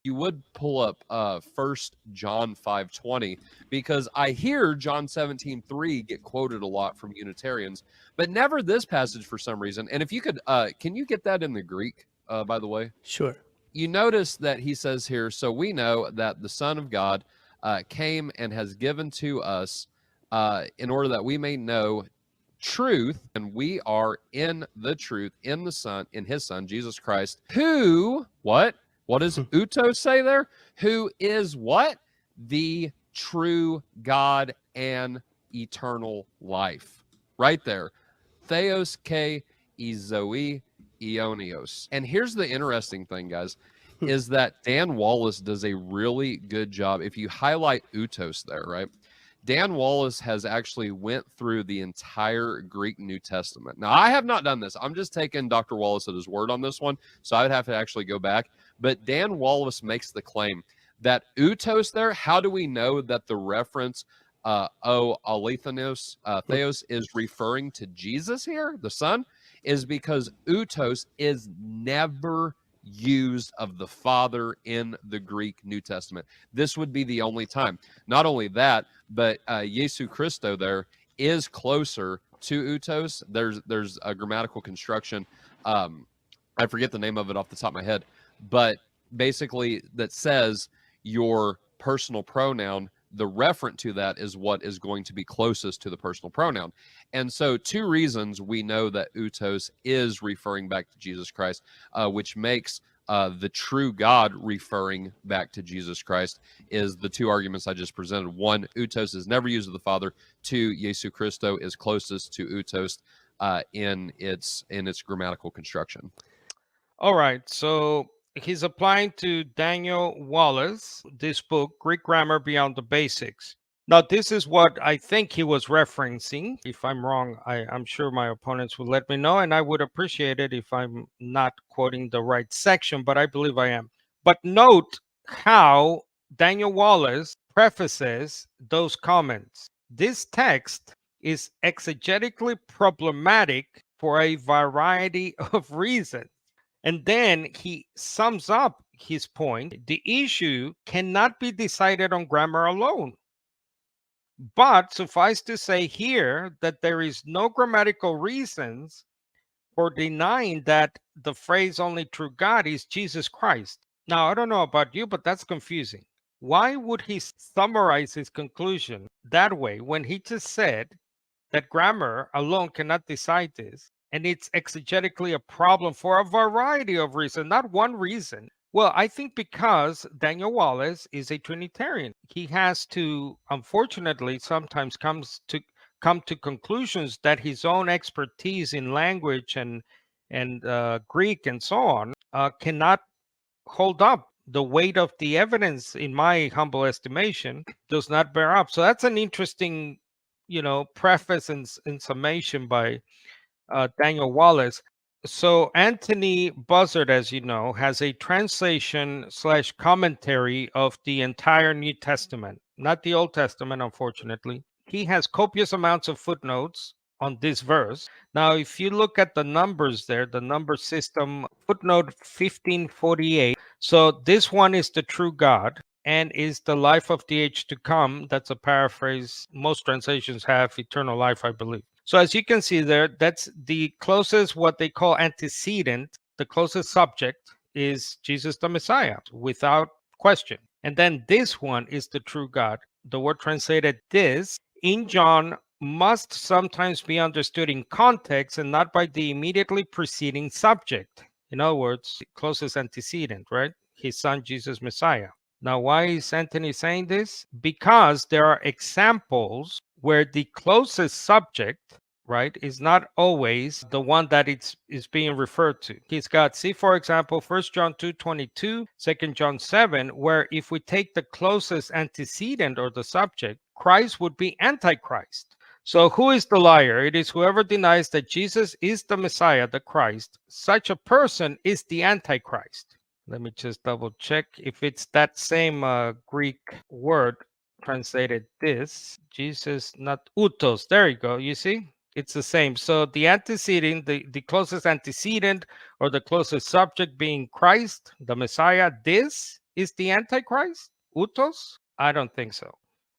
you would pull up 1 John 5:20, because I hear John 17:3 get quoted a lot from Unitarians, but never this passage for some reason. And if you could, can you get that in the Greek, by the way? Sure. You notice that he says here, so we know that the Son of God came and has given to us in order that we may know truth, and we are in the truth, in the Son, in his Son, Jesus Christ, who, what does Uto say there? Who is what? The true God and eternal life. Right there. Theos ke izoi Ionios. And here's the interesting thing, guys, is that Dan Wallace does a really good job. If you highlight Utos there, right? Dan Wallace has actually went through the entire Greek New Testament. Now, I have not done this. I'm just taking Dr. Wallace at his word on this one, so I would have to actually go back. But Dan Wallace makes the claim that Utos there, how do we know that the reference Alethanos, Theos, is referring to Jesus here, the Son, is because Utos is never used of the Father in the Greek New Testament. This would be the only time. Not only that, but Jesu Christo there is closer to Utos. There's a grammatical construction. I forget the name of it off the top of my head, but basically that says your personal pronoun, the referent to that is what is going to be closest to the personal pronoun. And so 2 reasons we know that Utos is referring back to Jesus Christ, which makes the true God referring back to Jesus Christ, is the 2 arguments I just presented. 1, Utos is never used of the Father. 2, Jesu Christo is closest to Utos in its grammatical construction. All right, so he's applying to Daniel Wallace, this book, Greek Grammar Beyond the Basics. Now, this is what I think he was referencing. If I'm wrong, I'm sure my opponents will let me know, and I would appreciate it if I'm not quoting the right section, but I believe I am. But note how Daniel Wallace prefaces those comments. This text is exegetically problematic for a variety of reasons. And then he sums up his point. The issue cannot be decided on grammar alone. But suffice to say here that there is no grammatical reasons for denying that the phrase only true God is Jesus Christ. Now, I don't know about you, but that's confusing. Why would he summarize his conclusion that way when he just said that grammar alone cannot decide this? And it's exegetically a problem for a variety of reasons, not one reason. Well, I think because Daniel Wallace is a Trinitarian, he has to, unfortunately, sometimes come to conclusions that his own expertise in language and Greek and so on cannot hold up. The weight of the evidence, in my humble estimation, does not bear up. So that's an interesting, preface and summation by Daniel Wallace. So Anthony Buzzard, as you know, has a translation/commentary of the entire New Testament, not the Old Testament, unfortunately. He has copious amounts of footnotes on this verse. Now, if you look at the numbers there, the number system, footnote 1548. So this one is the true God and is the life of the age to come. That's a paraphrase. Most translations have eternal life, I believe. So as you can see there, that's the closest, what they call antecedent. The closest subject is Jesus the Messiah, without question. And then this one is the true God. The word translated this in John must sometimes be understood in context and not by the immediately preceding subject. In other words, closest antecedent, right? His son, Jesus Messiah. Now, why is Anthony saying this? Because there are examples where the closest subject, right, is not always the one that is being referred to. He's got, see, for example, 1 John 2:22, 2 John 7, where if we take the closest antecedent or the subject, Christ would be Antichrist. So who is the liar? It is whoever denies that Jesus is the Messiah, the Christ. Such a person is the Antichrist. Let me just double check if it's that same Greek word translated this. Jesus, not utos. There you go. You see? It's the same. So the antecedent, the closest antecedent or the closest subject being Christ, the Messiah, this Is the Antichrist Utos? I don't think so.